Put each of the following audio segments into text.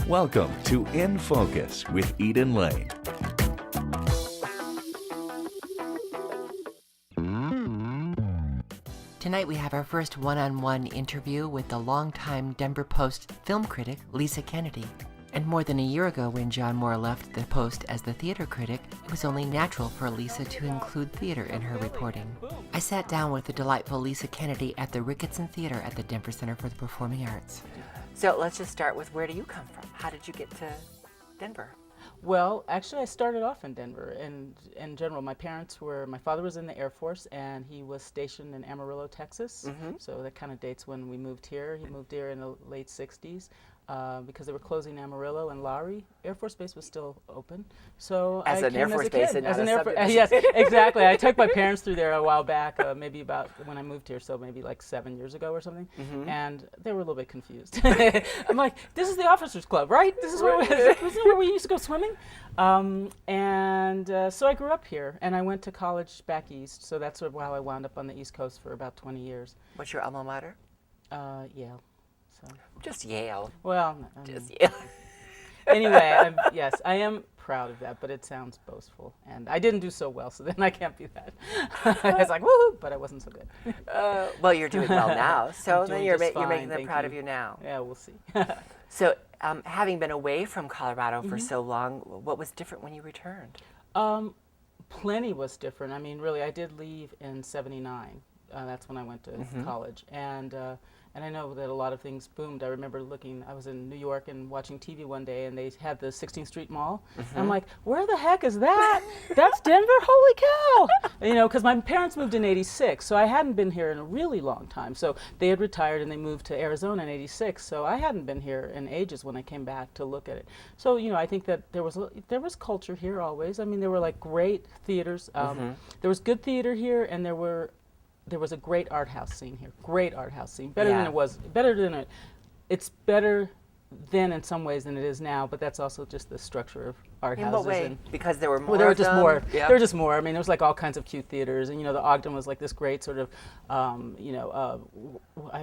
Welcome to In Focus with Eden Lane. Tonight we have our first one-on-one interview with the longtime Denver Post film critic, Lisa Kennedy. And more than a year ago, when John Moore left the Post as the theater critic, it was only natural for Lisa to include theater in her reporting. I sat down with the delightful Lisa Kennedy at the Ricketson Theater at the Denver Center for the Performing Arts. So let's just start with, where do you come from? How did you get to Denver? Well, actually, I started off in Denver. In general, my father was in the Air Force, and he was stationed in Amarillo, Texas. So that kind of dates when we moved here. He moved here in the late 60s. Because they were closing Amarillo, and Lowry Air Force Base was still open. So as I an came Air as Force a base kid. and As not an a Air Force, subdivision. yes, exactly. I took my parents through there a while back, maybe about when I moved here, so maybe like 7 years ago or something. And they were a little bit confused. I'm like, this is the officers' club, right? This is where we used to go swimming. So I grew up here, and I went to college back east. So that's sort of how I wound up on the East Coast for about 20 years. What's your alma mater? Yale. So. Just Yale. Well, Just Yale. Anyway, yes, I am proud of that, but it sounds boastful. And I didn't do so well, so then I can't be that. I was like, woohoo, but I wasn't so good. Well, you're doing well now, so then you're just making fine, them thank proud you. of you now. Yeah, we'll see. So, having been away from Colorado for so long, what was different when you returned? Plenty was different. I mean, really, I did leave in '79. That's when I went to college. And I know that a lot of things boomed. I remember I was in New York and watching TV one day, and they had the 16th Street Mall. And I'm like, where the heck is that? That's Denver? Holy cow! You know, because my parents moved in '86, so I hadn't been here in a really long time. So they had retired and they moved to Arizona in '86, so I hadn't been here in ages when I came back to look at it. So, you know, I think that there was culture here always. I mean, there were like great theaters. There was good theater here, and there was a great art house scene here. Great art house scene. It's better then in some ways than it is now, but that's also just the structure of art houses. In what way? Because there were more. Well, there were just more. Yeah. There were just more. I mean, there was like all kinds of cute theaters, and you know, the Ogden was like this great sort of, I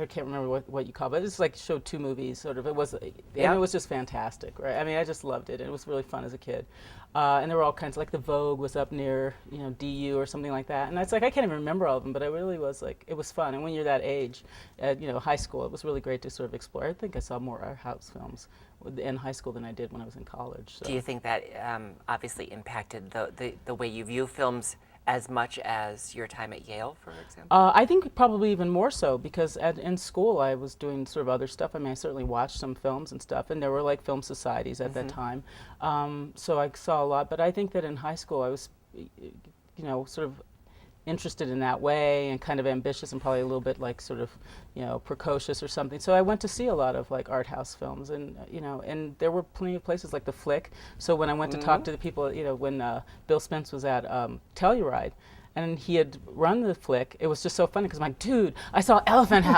can't remember what you call it, but it's like showed two movies sort of. It was, and it was just fantastic, right? I mean, I just loved it. It was really fun as a kid, and there were all kinds, like the Vogue was up near, you know, DU or something like that, and it's like I can't even remember all of them, but it really was like, it was fun. And when you're that age, at, you know, high school, it was really great to sort of explore. I think I saw more art house films in high school than I did when I was in college. So. Do you think that obviously impacted the way you view films as much as your time at Yale, for example? I think probably even more so, because in school I was doing sort of other stuff. I mean, I certainly watched some films and stuff, and there were like film societies at that time. So I saw a lot, but I think that in high school I was, you know, sort of interested in that way and kind of ambitious and probably a little bit like sort of, you know, precocious or something. So I went to see a lot of like art house films, and you know, and there were plenty of places like the Flick. So when I went to talk to the people, you know, when Bill Spence was at Telluride, and he had run the Flick, it was just so funny because I'm like, dude, I saw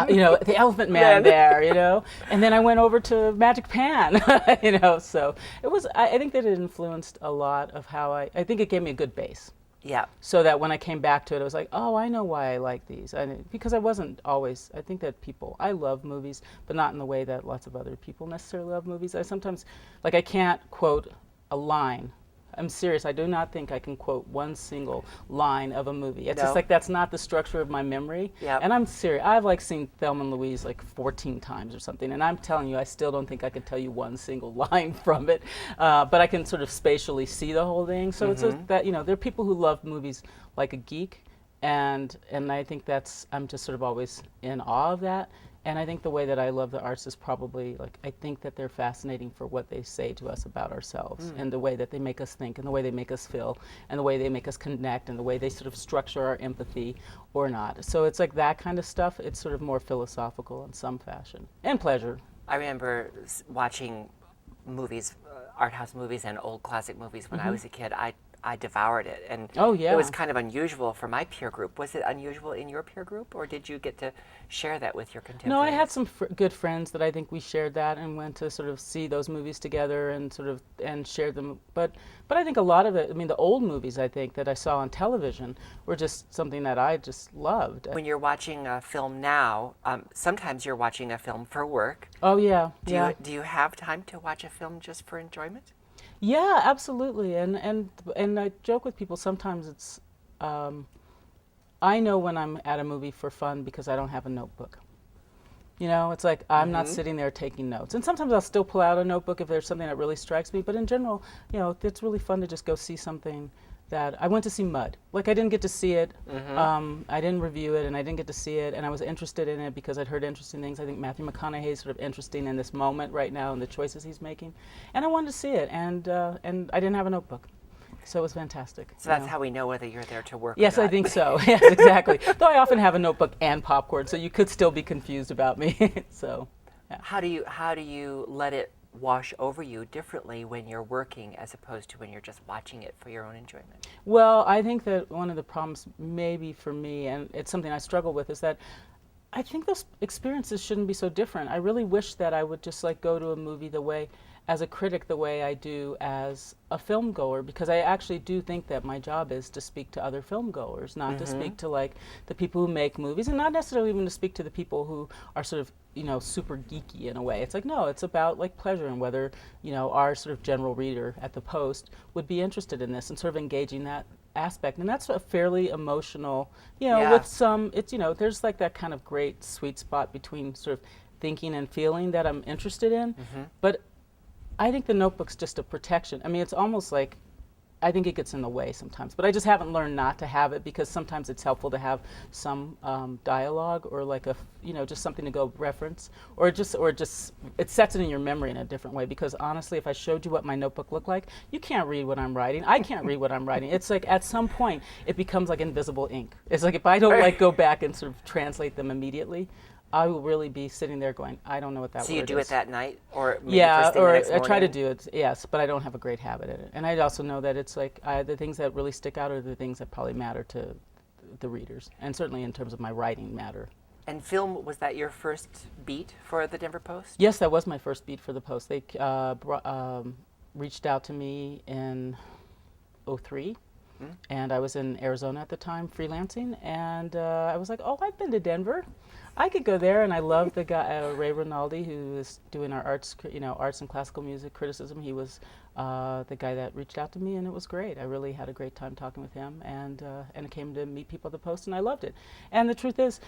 you know, the Elephant Man there, you know, and then I went over to Magic Pan, you know, so it was, I think that it influenced a lot of how I think it gave me a good base. Yeah. So that when I came back to it, I was like, oh, I know why I like these. Because I wasn't always, I think that I love movies, but not in the way that lots of other people necessarily love movies. I sometimes, like, I can't quote a line. I'm serious, I do not think I can quote one single line of a movie. It's just like, that's not the structure of my memory. Yep. And I'm serious, I've like seen Thelma and Louise like 14 times or something, and I'm telling you, I still don't think I could tell you one single line from it. But I can sort of spatially see the whole thing. So it's just that, you know, there are people who love movies like a geek, and I think I'm just sort of always in awe of that. And I think the way that I love the arts is probably, like, I think that they're fascinating for what they say to us about ourselves, and the way that they make us think, and the way they make us feel, and the way they make us connect, and the way they sort of structure our empathy or not. So it's like that kind of stuff. It's sort of more philosophical in some fashion, and pleasure. I remember watching movies, art house movies and old classic movies when I was a kid. I devoured it. And Oh, yeah. it was kind of unusual for my peer group. Was it unusual in your peer group, or did you get to share that with your contemporaries? No, I had some good friends that I think we shared that and went to sort of see those movies together and sort of and shared them. But I think a lot of it, I mean, the old movies I think that I saw on television were just something that I just loved. When you're watching a film now, sometimes you're watching a film for work. Oh yeah, Do you have time to watch a film just for enjoyment? Yeah, absolutely. And I joke with people sometimes it's I know when I'm at a movie for fun because I don't have a notebook. You know, it's like I'm not sitting there taking notes. And sometimes I'll still pull out a notebook if there's something that really strikes me, but in general, you know, it's really fun to just go see something that I went to see Mud. Like I didn't get to see it. I didn't review it and I didn't get to see it, and I was interested in it because I'd heard interesting things. I think Matthew McConaughey is sort of interesting in this moment right now and the choices he's making. And I wanted to see it, and I didn't have a notebook. So it was fantastic. So that's how we know whether you're there to work Yes, or not. I think so. Yes, exactly. Though I often have a notebook and popcorn, so you could still be confused about me. So, yeah. How do you let it wash over you differently when you're working as opposed to when you're just watching it for your own enjoyment? Well, I think that one of the problems maybe for me, and it's something I struggle with, is that I think those experiences shouldn't be so different. I really wish that I would just like go to a movie the way, as a critic, the way I do as a film goer, because I actually do think that my job is to speak to other film goers, not to speak to like the people who make movies, and not necessarily even to speak to the people who are sort of, you know, super geeky in a way. It's like, no, it's about like pleasure and whether, you know, our sort of general reader at the Post would be interested in this and sort of engaging that aspect. And that's a fairly emotional, you know, with some, it's, you know, there's like that kind of great sweet spot between sort of thinking and feeling that I'm interested in. But I think the notebook's just a protection. I mean, it's almost like, I think it gets in the way sometimes, but I just haven't learned not to have it because sometimes it's helpful to have some dialogue or like a, you know, just something to go reference, or just it sets it in your memory in a different way. Because honestly, if I showed you what my notebook looked like, you can't read what I'm writing. I can't read what I'm writing. It's like at some point it becomes like invisible ink. It's like if I don't like go back and sort of translate them immediately, I will really be sitting there going, I don't know what that word is. So you do it that night, or maybe yeah, first thing or the next I morning? try to do it, yes, but I don't have a great habit at it. And I also know that it's like the things that really stick out are the things that probably matter to the readers, and certainly in terms of my writing matter. And film, was that your first beat for the Denver Post? Yes, that was my first beat for the Post. They reached out to me in '03. And I was in Arizona at the time, freelancing, and I was like, "Oh, I've been to Denver. I could go there." And I loved the guy Ray Rinaldi, who was doing our arts, you know, arts and classical music criticism. He was the guy that reached out to me, and it was great. I really had a great time talking with him, and I came to meet people at the Post, and I loved it. And the truth is,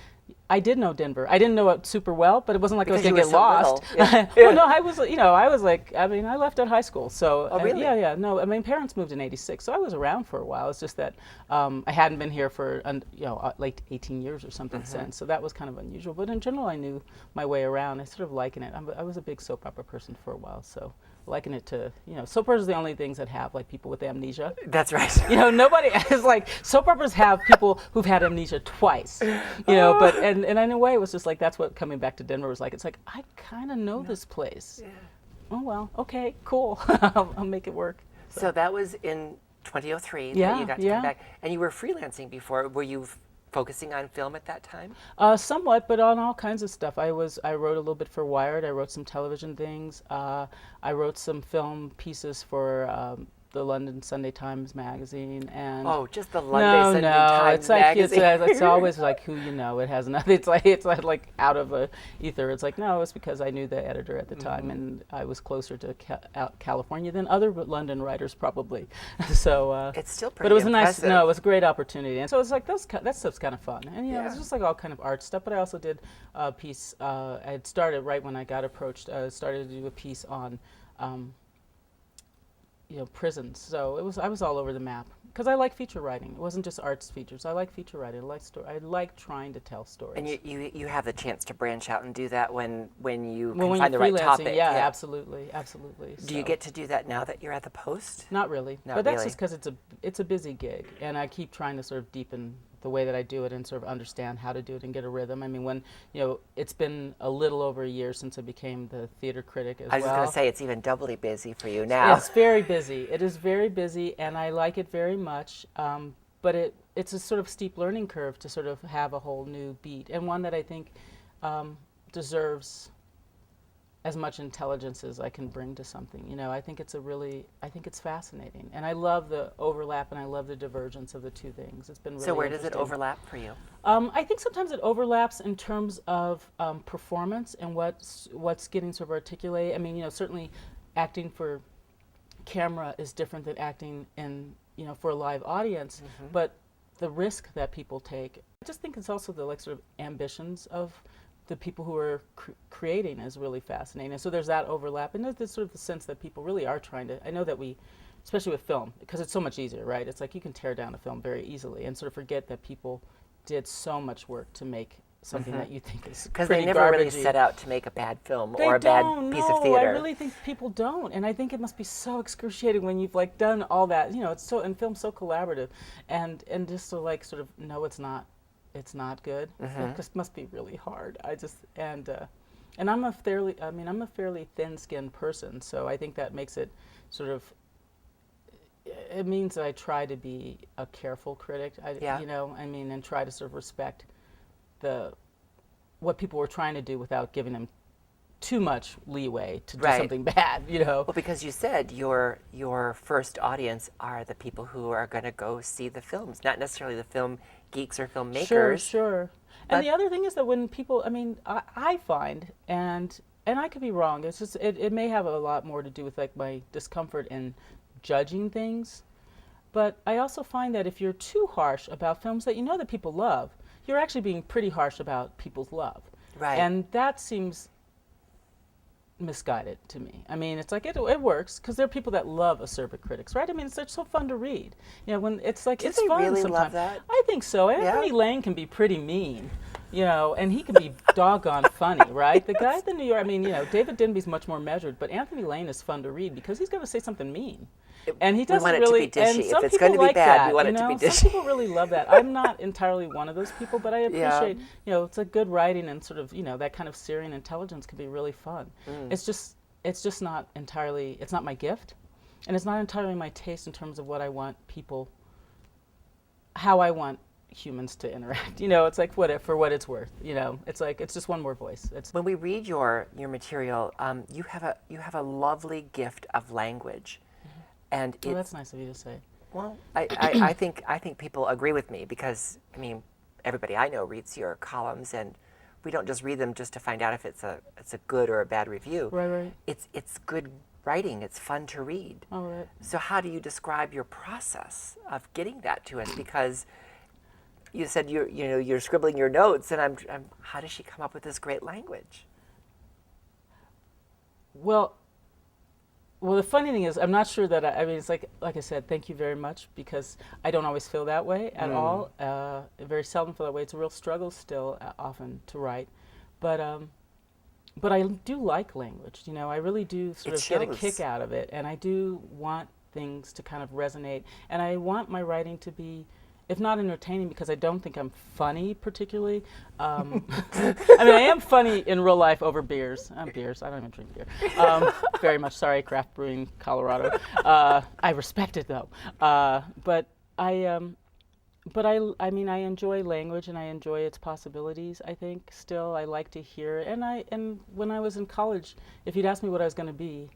I did know Denver. I didn't know it super well, but it wasn't like Because I was going to you get were so lost. little. Yeah. Well, no, I was, you know, I was like, I mean, I left at high school, so. Oh, really? Yeah. No, I mean, parents moved in '86, so I was around for a while. It's just that I hadn't been here for, you know, like 18 years or something since, so that was kind of unusual. But in general, I knew my way around. I sort of liken it. I was a big soap opera person for a while, so liken it to, you know, soap operas are the only things that have like people with amnesia. That's right. You know, nobody is like, soap operas have people who've had amnesia twice, you know, but, and in a way it was just like, that's what coming back to Denver was like. It's like, I kind of know this place. Yeah. Oh, well, okay, cool. I'll make it work. So that was in 2003 that Yeah, you got to come back. And you were freelancing before. Were you focusing on film at that time? Somewhat, but on all kinds of stuff. I wrote a little bit for Wired. I wrote some television things. I wrote some film pieces for the London Sunday Times magazine, and just the London Sunday Times it's like magazine. it's always like who you know. It has nothing. It's like out of a ether. It's like, no, it's because I knew the editor at the time, and I was closer to California than other London writers probably. So it's still pretty but it was impressive. it was a great opportunity, and so it's like that stuff's kind of fun, and you know, it's just like all kind of art stuff. But I also did a piece. I had started right when I got approached. Started to do a piece on. You know, prisons. So I was all over the map because I like feature writing. It wasn't just arts features. I like feature writing. I like trying to tell stories. And you have the chance to branch out and do that when you when find the right topic. Yeah, absolutely. Do you get to do that now that you're at the Post? Not really. Not but that's really. just because it's a busy gig, and I keep trying to sort of deepen the way that I do it and sort of understand how to do it and get a rhythm. I mean, when, it's been a little over a year since I became the theater critic as well. I was just going to say, it's even doubly busy for you now. It's very busy. It is very busy, and I like it very much. But it's a sort of steep learning curve to sort of have a whole new beat, and one that I think deserves as much intelligence as I can bring to something. I think it's fascinating, and I love the overlap and I love the divergence of the two things. It's been really So where does it interesting. overlap for you? I think sometimes it overlaps in terms of performance and what's getting sort of articulated. I mean, certainly acting for camera is different than acting for a live audience, but the risk that people take, I just think it's also the sort of ambitions of the people who are creating is really fascinating. And so there's that overlap, and there's sort of the sense that people really are trying to, I know that we, especially with film, because it's so much easier, right? It's like you can tear down a film very easily and sort of forget that people did so much work to make something that you think is Because pretty they never really garbagey. set out to make a bad film They or a bad don't, piece no, of theater. I really think people don't, and I think it must be so excruciating when you've done all that. It's so, and film's so collaborative, and just to sort of know it's not good. It just must be really hard. And I'm a fairly thin-skinned person, so I think that makes it sort of. It means that I try to be a careful critic. And try to sort of respect what people were trying to do without giving them too much leeway to do something bad. Well, because you said your first audience are the people who are going to go see the films, not necessarily the film geeks or filmmakers. Sure. And the other thing is that when people, I find, and I could be wrong, it's just, it may have a lot more to do with my discomfort in judging things, but I also find that if you're too harsh about films that that people love, you're actually being pretty harsh about people's love. Right. And that seems misguided to me. It's like it works because there are people that love acerbic critics, right? It's so fun to read. When it's like, Do it's they fun really sometimes. love that? I think so. Anthony Lane can be pretty mean, and he can be doggone funny, right? The guy at the New York, David Denby's much more measured, but Anthony Lane is fun to read because he's going to say something mean. And he doesn't want it really. to be dishy. And some If it's people going to be like bad, that, we want it to be dishy. Some people really love that. I'm not entirely one of those people, but I appreciate. It's a good writing and sort of that kind of Syrian intelligence can be really fun. It's just not entirely. It's not my gift, and it's not entirely my taste in terms of what I want people. How I want humans to interact. It's like for what it's worth. It's like it's just one more voice. When we read your material, you have a lovely gift of language. And that's nice of you to say. Well, I think people agree with me because everybody I know reads your columns, and we don't just read them just to find out if it's a good or a bad review. Right. It's good writing. It's fun to read. All right. So how do you describe your process of getting that to us? Because you said you're scribbling your notes, and I'm how does she come up with this great language? Well, the funny thing is, I'm not sure that it's like I said, thank you very much, because I don't always feel that way at all. Very seldom feel that way. It's a real struggle still, often to write, but I do like language. I really do sort of get a kick out of it, and I do want things to kind of resonate, and I want my writing to be, if not entertaining, because I don't think I'm funny particularly. I am funny in real life over beers. Beers. I don't even drink beer. Very much sorry, craft brewing, Colorado. I respect it though. But I enjoy language and I enjoy its possibilities. I think still I like to hear it. And when I was in college, if you'd asked me what I was going to be,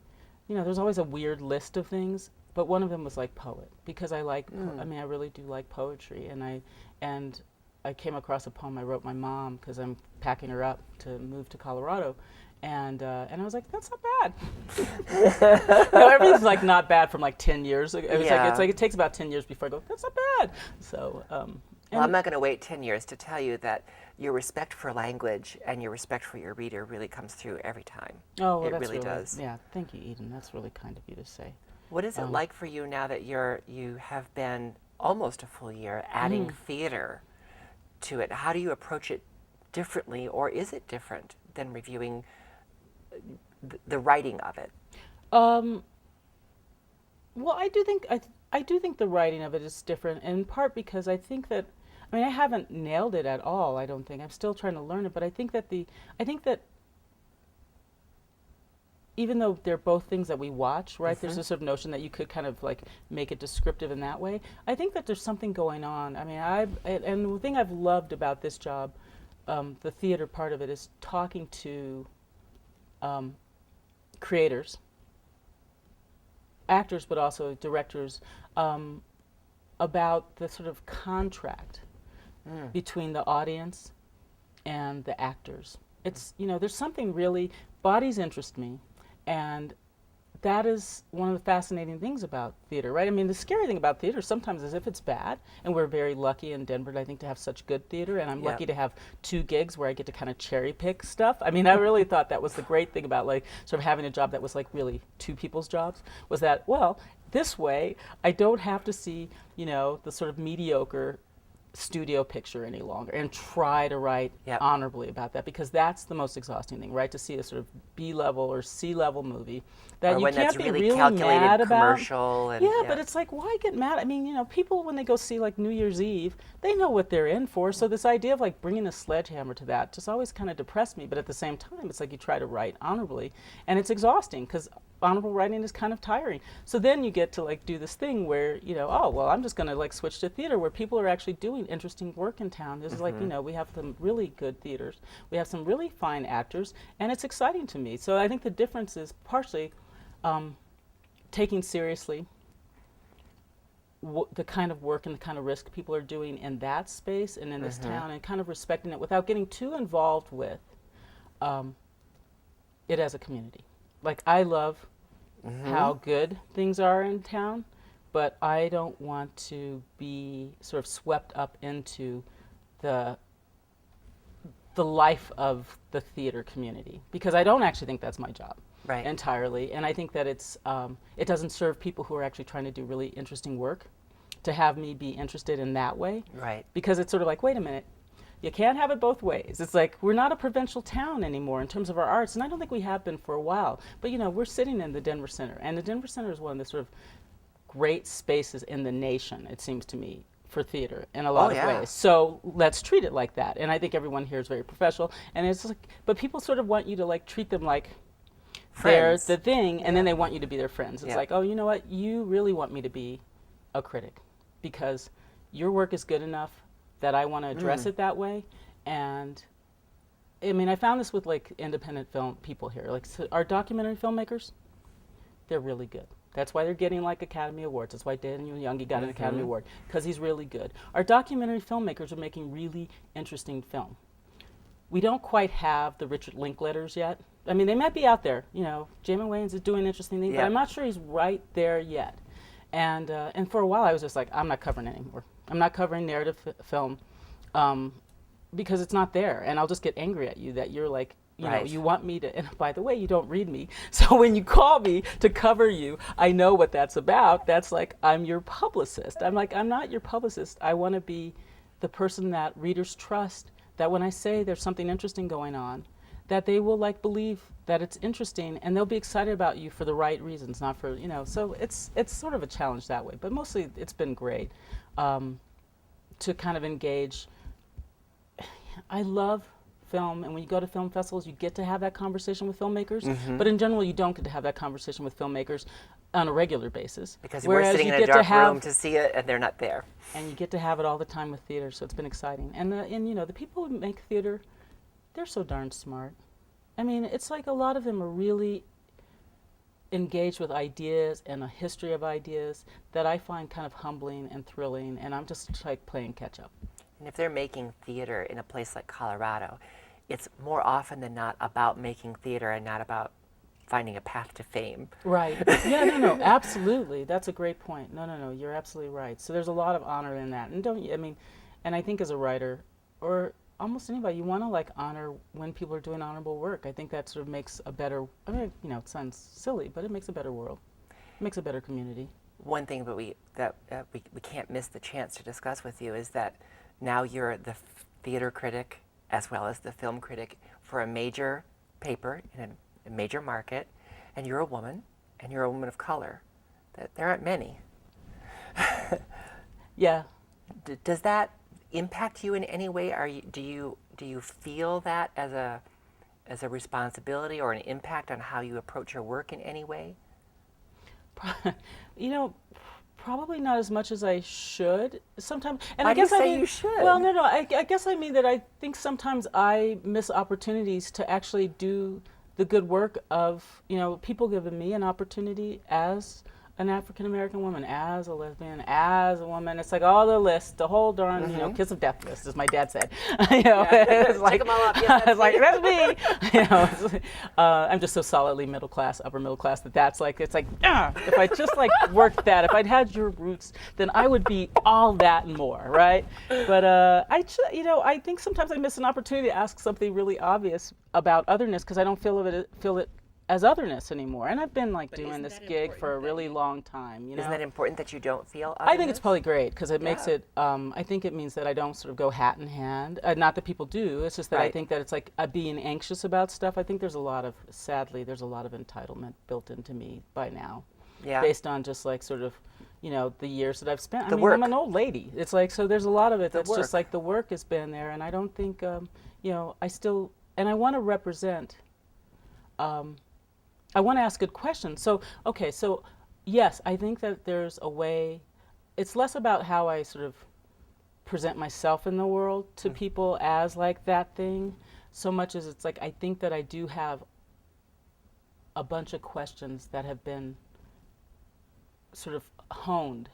there's always a weird list of things. But one of them was poet, because I like. I really do like poetry, and I came across a poem I wrote my mom because I'm packing her up to move to Colorado, and I was like, that's not bad. Everything's not bad from 10 years ago. It takes about 10 years before I go, that's not bad. So. Well, I'm not going to wait 10 years to tell you that your respect for language and your respect for your reader really comes through every time. Oh, well, it that's really does. Yeah, thank you, Eden. That's really kind of you to say. What is it like for you now that you have been almost a full year adding theater to it? How do you approach it differently, or is it different than reviewing the writing of it? Well, I do think the writing of it is different, in part because I think that I mean, I haven't nailed it at all, I don't think. I'm still trying to learn it, but I think that even though they're both things that we watch, right? There's this sort of notion that you could kind of like make it descriptive in that way. I think that there's something going on. I mean, and the thing I've loved about this job, the theater part of it, is talking to creators, actors, but also directors, about the sort of contract between the audience and the actors. It's, there's something really, bodies interest me, and that is one of the fascinating things about theater, right? I mean, the scary thing about theater sometimes is if it's bad, and we're very lucky in Denver, I think, to have such good theater, and I'm lucky to have 2 gigs where I get to kind of cherry pick stuff. I mean, I really thought that was the great thing about like sort of having a job that was like really 2 people's jobs, was that, well, this way I don't have to see, the sort of mediocre studio picture any longer and try to write honorably about that, because that's the most exhausting thing, right? To see a sort of B-level or C-level movie that or you when can't that's be really really calculated mad about. commercial and But it's like, why get mad? I mean, people when they go see like New Year's Eve, they know what they're in for. So this idea of like bringing a sledgehammer to that just always kind of depressed me. But at the same time, it's like you try to write honorably, and it's exhausting because honorable writing is kind of tiring. So then you get to like do this thing where, oh, well, I'm just going to like switch to theater where people are actually doing interesting work in town. This is like, we have some really good theaters. We have some really fine actors, and it's exciting to me. So I think the difference is partially taking seriously the kind of work and the kind of risk people are doing in that space and in this town, and kind of respecting it without getting too involved with it as a community. Like, I love how good things are in town, but I don't want to be sort of swept up into the life of the theater community, because I don't actually think that's my job entirely. And I think that it doesn't serve people who are actually trying to do really interesting work to have me be interested in that way. Right. Because it's sort of like, wait a minute, you can't have it both ways. It's like, we're not a provincial town anymore in terms of our arts, and I don't think we have been for a while. But we're sitting in the Denver Center, and the Denver Center is one of the sort of great spaces in the nation, it seems to me, for theater in a lot of ways. So let's treat it like that. And I think everyone here is very professional, and it's like, but people sort of want you to like treat them like friends. they're the thing, and then they want you to be their friends. It's like, oh, you know what? You really want me to be a critic because your work is good enough that I want to address it that way. And I mean, I found this with like independent film people here. Like, so our documentary filmmakers, they're really good. That's why they're getting like Academy Awards. That's why Daniel Youngie got an Academy Award, because he's really good. Our documentary filmmakers are making really interesting film. We don't quite have the Richard Linkletters yet. I mean, they might be out there. Jamin Wayans is doing interesting things, but I'm not sure he's right there yet. And for a while, I was just like, I'm not covering it anymore. I'm not covering narrative film because it's not there, and I'll just get angry at you that you're like, you want me to, and by the way, you don't read me. So when you call me to cover you, I know what that's about. That's like, I'm your publicist. I'm like, I'm not your publicist. I want to be the person that readers trust, that when I say there's something interesting going on, that they will like believe that it's interesting, and they'll be excited about you for the right reasons, not for, so it's sort of a challenge that way. But mostly it's been great to kind of engage. I love film, and when you go to film festivals, you get to have that conversation with filmmakers, but in general, you don't get to have that conversation with filmmakers on a regular basis. Because we're sitting in a dark room to see it, and they're not there. And you get to have it all the time with theater, so it's been exciting. And the people who make theater, they're so darn smart. I mean, it's like a lot of them are really engaged with ideas and a history of ideas that I find kind of humbling and thrilling, and I'm just like playing catch up. And if they're making theater in a place like Colorado, it's more often than not about making theater and not about finding a path to fame. Right. Yeah, no, absolutely. That's a great point. No, you're absolutely right. So there's a lot of honor in that. And I think as a writer, or almost anybody, you want to like honor when people are doing honorable work. I think that sort of makes a better, it sounds silly, but it makes a better world. It makes a better community. One thing that we can't miss the chance to discuss with you is that now you're the theater critic as well as the film critic for a major paper in a major market, and you're a woman, and you're a woman of color. There aren't many. Yeah. Does that impact you in any way? Do you feel that as a responsibility or an impact on how you approach your work in any way? You know, probably not as much as I should sometimes. And Why I do you guess I say mean, you should? well, no, no. I guess I mean that I think sometimes I miss opportunities to actually do the good work of, people giving me an opportunity as an African American woman, as a lesbian, as a woman. It's like all the list, the whole darn, kiss of death list, as my dad said. It's like, Check them all up. Yes, it's like that's me. I'm just so solidly middle class, upper middle class that's like it's like if I just like worked that, if I'd had your roots, then I would be all that and more, right? But I think sometimes I miss an opportunity to ask something really obvious about otherness because I don't feel it as otherness anymore. And I've been like doing this gig for a really long time. Isn't that important that you don't feel I think it's otherness? probably great because it makes it, I think it means that I don't sort of go hat in hand. Not that people do, it's just that I Right. think that it's like being anxious about stuff. I think sadly, there's a lot of entitlement built into me by now. Yeah. Based on just like sort of, the years that I've spent. I mean, work. I'm an old lady. It's like, so there's a lot of it that's work. just like the work has been there. And I don't think, I still, and I want to represent, I want to ask good questions. So, okay, so yes, I think that there's a way, it's less about how I sort of present myself in the world to people as like that thing, so much as it's like I think that I do have a bunch of questions that have been sort of honed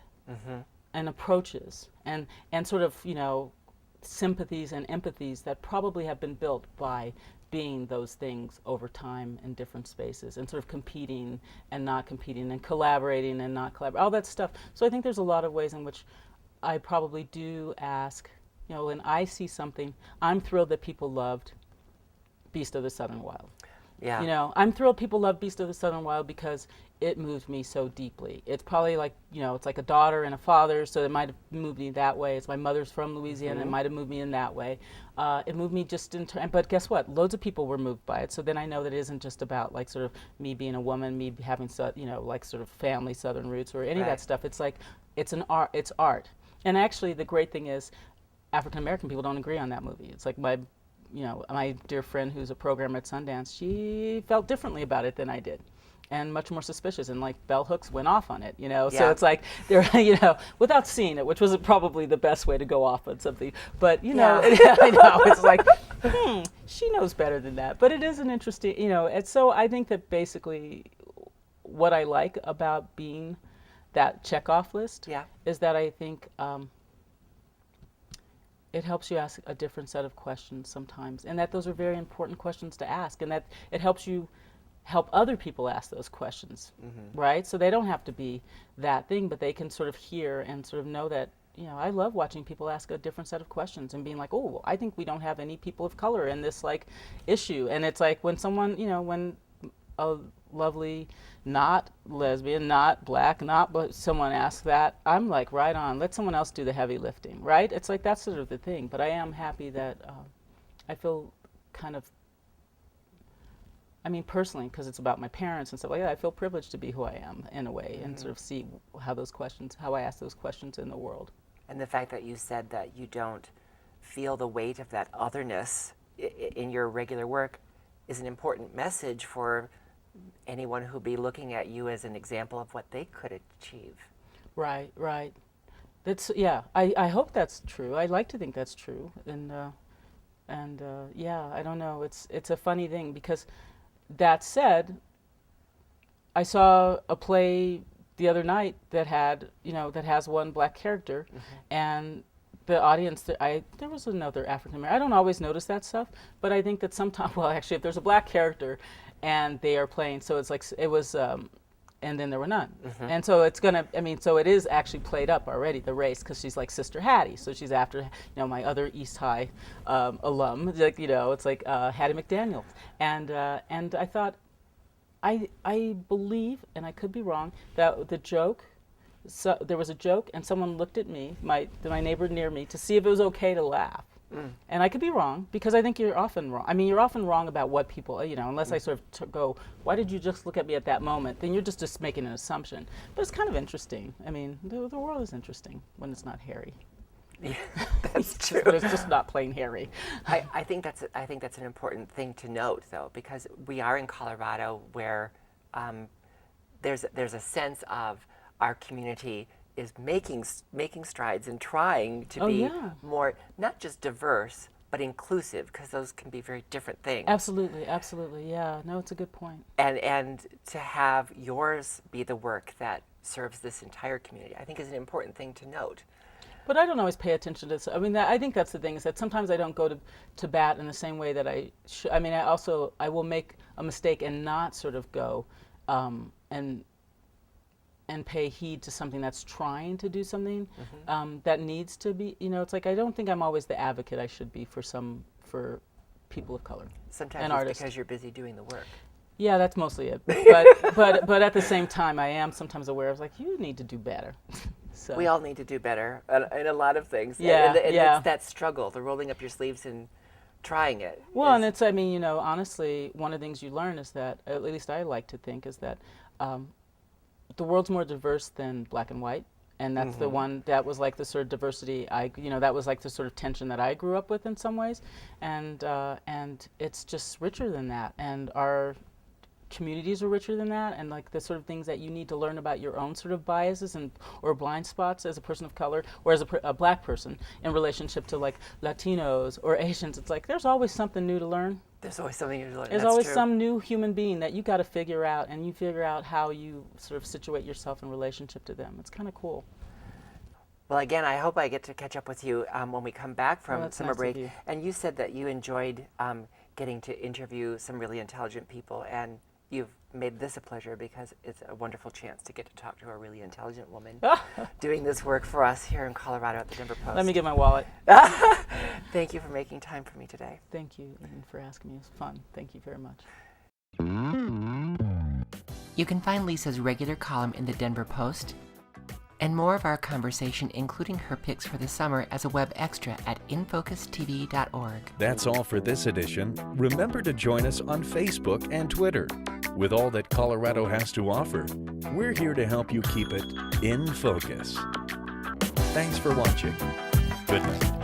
and approaches and sort of, sympathies and empathies that probably have been built by being those things over time in different spaces and sort of competing and not competing and collaborating and not collaborating, all that stuff. So I think there's a lot of ways in which I probably do ask, when I see something, I'm thrilled that people loved Beast of the Southern Wild. Yeah. I'm thrilled people love Beast of the Southern Wild because it moved me so deeply. It's probably like, it's like a daughter and a father, so it might have moved me that way. It's my mother's from Louisiana, it might have moved me in that way. It moved me just in but guess what? Loads of people were moved by it. So then I know that it isn't just about like sort of me being a woman, me having, like sort of family Southern roots or any of Right. that stuff. It's like, it's art. And actually the great thing is African American people don't agree on that movie. It's like my dear friend who's a programmer at Sundance, she felt differently about it than I did and much more suspicious, and like bell hooks went off on it, so Yeah. it's like they're, without seeing it, which was probably the best way to go off on something, but Yeah. I know, it's like, she knows better than that, but it is an interesting, and so I think that basically what I like about being that checkoff list Yeah. is that I think, it helps you ask a different set of questions sometimes, and that those are very important questions to ask, and that it helps you help other people ask those questions, right? So they don't have to be that thing, but they can sort of hear and sort of know that, I love watching people ask a different set of questions and being like, oh, I think we don't have any people of color in this like issue. And it's like when someone, when a lovely, not lesbian, not black, but someone asks that, I'm like, right on, let someone else do the heavy lifting, right? It's like that's sort of the thing. But I am happy that I feel kind of, personally, because it's about my parents and stuff like that, I feel privileged to be who I am in a way and sort of see how I ask those questions in the world. And the fact that you said that you don't feel the weight of that otherness in your regular work is an important message for anyone who'd be looking at you as an example of what they could achieve. Right. That's, yeah, I hope that's true. I like to think that's true. And yeah, I don't know. It's a funny thing because that said, I saw a play the other night that had, that has one black character, and the audience, there was another African American. I don't always notice that stuff, but I think that sometimes, well, actually, if there's a black character and they are playing, so it's like, it was, and then there were none. And so it's gonna, so it is actually played up already, the race, because she's like Sister Hattie. So she's after, my other East High alum, like, it's like Hattie McDaniel. And I thought, I believe, and I could be wrong, that the joke, so there was a joke and someone looked at me, my neighbor near me, to see if it was okay to laugh. And I could be wrong, because I think you're often wrong. You're often wrong about what people, unless I sort of go, why did you just look at me at that moment? Then you're just making an assumption. But it's kind of interesting. The world is interesting when it's not hairy. Yeah, that's true. But it's just not plain hairy. I think that's an important thing to note, though, because we are in Colorado, where there's a sense of our community is making strides and trying to be more, not just diverse, but inclusive, because those can be very different things. Absolutely, absolutely. Yeah, no, it's a good point. And to have yours be the work that serves this entire community, I think is an important thing to note. But I don't always pay attention to this. I mean, I think that's the thing, is that sometimes I don't go to bat in the same way that I should. I mean, I will make a mistake and not sort of go and pay heed to something that's trying to do something that needs to be, it's like I don't think I'm always the advocate I should be for people of color. Sometimes and it's artists. because you're busy doing the work. Yeah, that's mostly it. But at the same time, I am sometimes aware of, like, you need to do better. So. We all need to do better in a lot of things. Yeah, and yeah. it's that struggle, the rolling up your sleeves and trying it. Well, and it's, I mean, honestly, one of the things you learn is that, at least I like to think, is that the world's more diverse than black and white. And that's the one that was like the sort of diversity that was like the sort of tension that I grew up with in some ways. And it's just richer than that. And our communities are richer than that, and like the sort of things that you need to learn about your own sort of biases or blind spots as a person of color or as a black person in relationship to like Latinos or Asians. It's like there's always something new to learn. There's always something new to learn. There's That's always true. some new human being that you got to figure out, and you figure out how you sort of situate yourself in relationship to them. It's kind of cool. Well, again, I hope I get to catch up with you when we come back from Well, that's summer nice of break. you. And you said that you enjoyed getting to interview some really intelligent people, and you've made this a pleasure because it's a wonderful chance to get to talk to a really intelligent woman doing this work for us here in Colorado at the Denver Post. Let me get my wallet. Thank you for making time for me today. Thank you, Ian, for asking me. It was fun. Thank you very much. You can find Lisa's regular column in the Denver Post and more of our conversation, including her picks for the summer, as a web extra at infocustv.org. That's all for this edition. Remember to join us on Facebook and Twitter. With all that Colorado has to offer, we're here to help you keep it in focus. Thanks for watching. Good night.